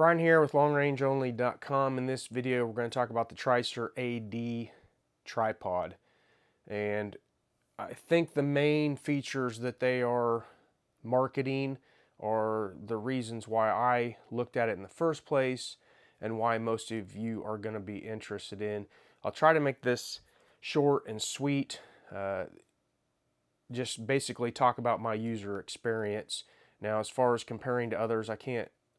Brian here with longrangeonly.com. In this video, we're going to talk about the Tricer AD tripod. And I think the main features that they are marketing are the reasons why I looked at it in the first place and why most of you are going to be interested in. I'll try to make this short and sweet. Just basically talk about my user experience. Now, as far as comparing to others,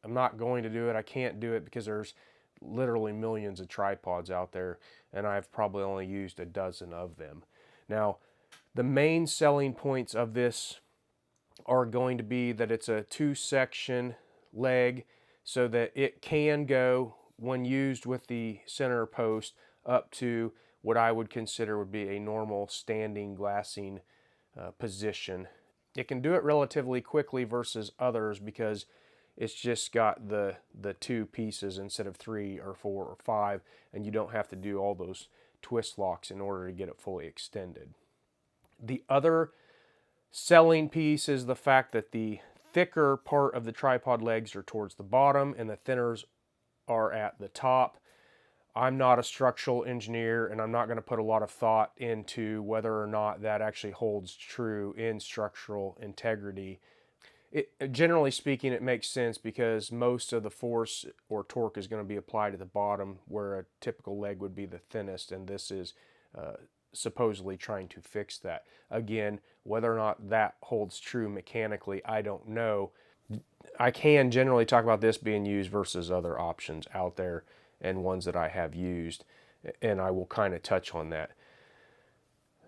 I'm not going to do it. I can't do it because there's literally millions of tripods out there, and I've probably only used a dozen of them. Now, the main selling points of this are going to be that it's a 2-section leg so that it can go, when used with the center post, up to what I would consider would be a normal standing glassing position. It can do it relatively quickly versus others because it's just got the two pieces instead of 3 or 4 or 5, and you don't have to do all those twist locks in order to get it fully extended. The other selling piece is the fact that the thicker part of the tripod legs are towards the bottom and the thinners are at the top. I'm not a structural engineer, and I'm not going to put a lot of thought into whether or not that actually holds true in structural integrity. Generally speaking, it makes sense because most of the force or torque is going to be applied at the bottom, where a typical leg would be the thinnest, and this is supposedly trying to fix that. Again, whether or not that holds true mechanically, I don't know. I can generally talk about this being used versus other options out there and ones that I have used, and I will kind of touch on that.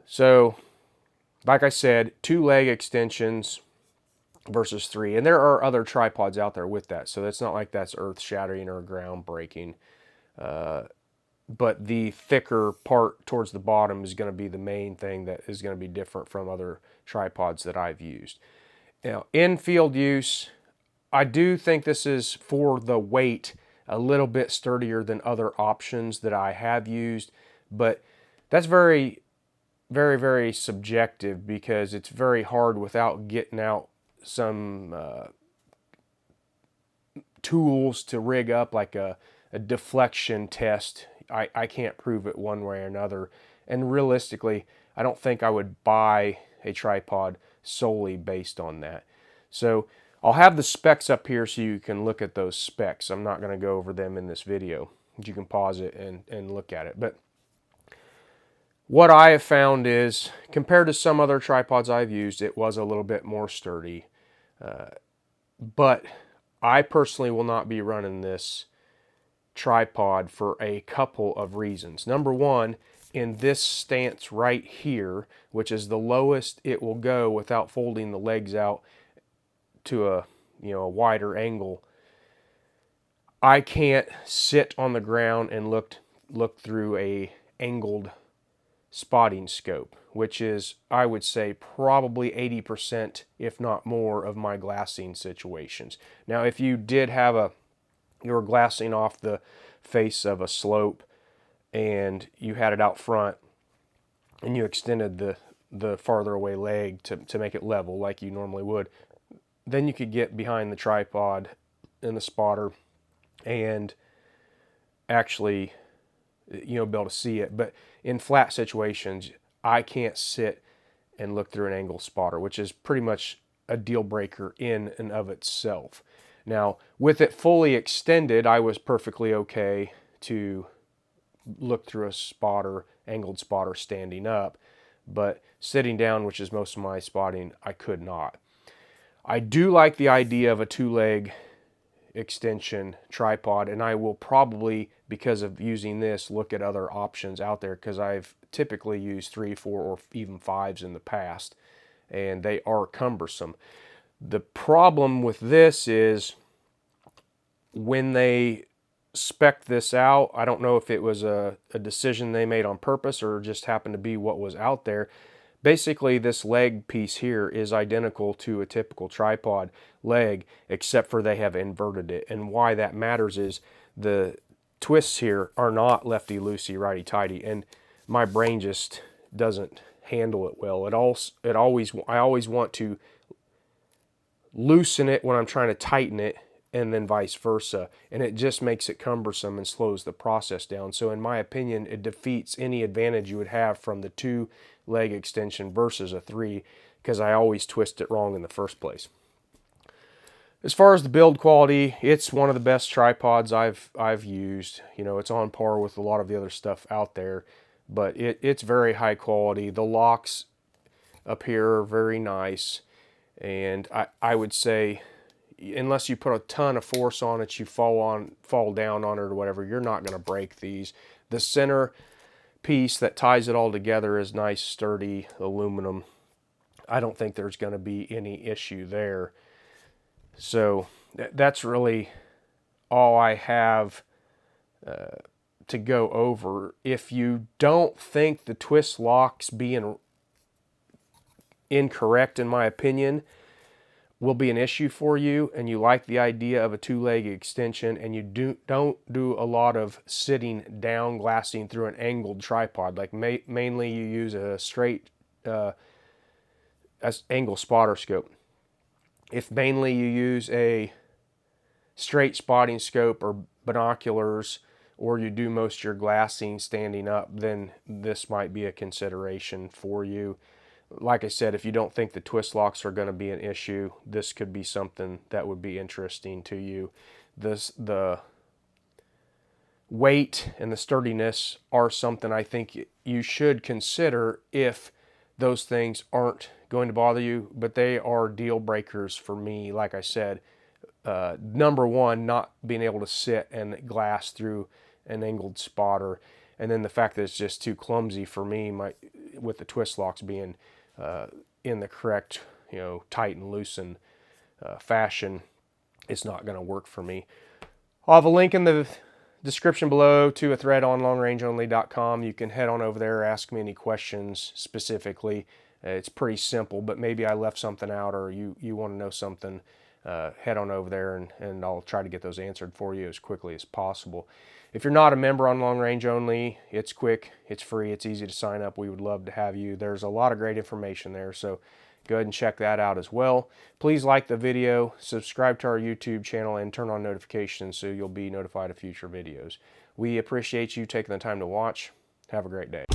So, like I said, 2 leg extensions versus 3, and there are other tripods out there with that, so it's not like that's earth-shattering or groundbreaking. But the thicker part towards the bottom is going to be the main thing that is going to be different from other tripods that I've used. Now, in field use, I do think this is, for the weight, a little bit sturdier than other options that I have used, but that's very, very, very subjective because it's very hard without getting out some tools to rig up like a deflection test. I can't prove it one way or another, and realistically I don't think I would buy a tripod solely based on that. So I'll have the specs up here so you can look at those specs. I'm not going to go over them in this video. You can pause it and look at it. But what I have found is, compared to some other tripods I've used, it was a little bit more sturdy. But I personally will not be running this tripod for a couple of reasons. Number one, in this stance right here, which is the lowest it will go without folding the legs out to a wider angle, I can't sit on the ground and look through a angled spotting scope, which is, I would say, probably 80%, if not more, of my glassing situations. Now, if you did have you were glassing off the face of a slope and you had it out front and you extended the farther away leg to make it level like you normally would, then you could get behind the tripod in the spotter and actually be able to see it. But in flat situations, I can't sit and look through an angled spotter, which is pretty much a deal breaker in and of itself. Now, with it fully extended, I was perfectly okay to look through a spotter, angled spotter, standing up, but sitting down, which is most of my spotting, I could not. I do like the idea of a 2-leg extension tripod, and I will probably, because of using this, look at other options out there, because I've typically used 3, 4, or even 5s in the past, and they are cumbersome. The problem with this is, when they spec'd this out, I don't know if it was a decision they made on purpose or just happened to be what was out there. Basically, this leg piece here is identical to a typical tripod leg, except for they have inverted it. And why that matters is the twists here are not lefty-loosey, righty-tighty, and my brain just doesn't handle it well. I always want to loosen it when I'm trying to tighten it, and then vice versa. And it just makes it cumbersome and slows the process down. So in my opinion, it defeats any advantage you would have from the 2-leg extension versus a 3, because I always twist it wrong in the first place. As far as the build quality, it's one of the best tripods I've used. You know, it's on par with a lot of the other stuff out there, but it's very high quality. The locks up here are very nice, and I would say, unless you put a ton of force on it, you fall down on it or whatever, you're not going to break these. The center piece that ties it all together is nice, sturdy aluminum. I don't think there's going to be any issue there. So that's really all I have to go over. If you don't think the twist locks being incorrect, in my opinion, will be an issue for you, and you like the idea of a 2-leg extension, and you don't do a lot of sitting down glassing through an angled tripod, like mainly you use a straight angle spotter scope. If mainly you use a straight spotting scope or binoculars, or you do most of your glassing standing up, then this might be a consideration for you. Like I said, if you don't think the twist locks are going to be an issue, this could be something that would be interesting to you. The weight and the sturdiness are something I think you should consider if those things aren't going to bother you, but they are deal breakers for me. Like I said, number one, not being able to sit and glass through an angled spotter, and then the fact that it's just too clumsy for me, with the twist locks being in the correct, tight and loosen fashion, it's not going to work for me. I'll have a link in the description below to a thread on longrangeonly.com. You can head on over there, ask me any questions specifically. It's pretty simple, but maybe I left something out, or you want to know something, head on over there and I'll try to get those answered for you as quickly as possible. If you're not a member on Long Range Only, it's quick, it's free, it's easy to sign up. We would love to have you. There's a lot of great information there, so go ahead and check that out as well. Please like the video, subscribe to our YouTube channel, and turn on notifications so you'll be notified of future videos. We appreciate you taking the time to watch. Have a great day.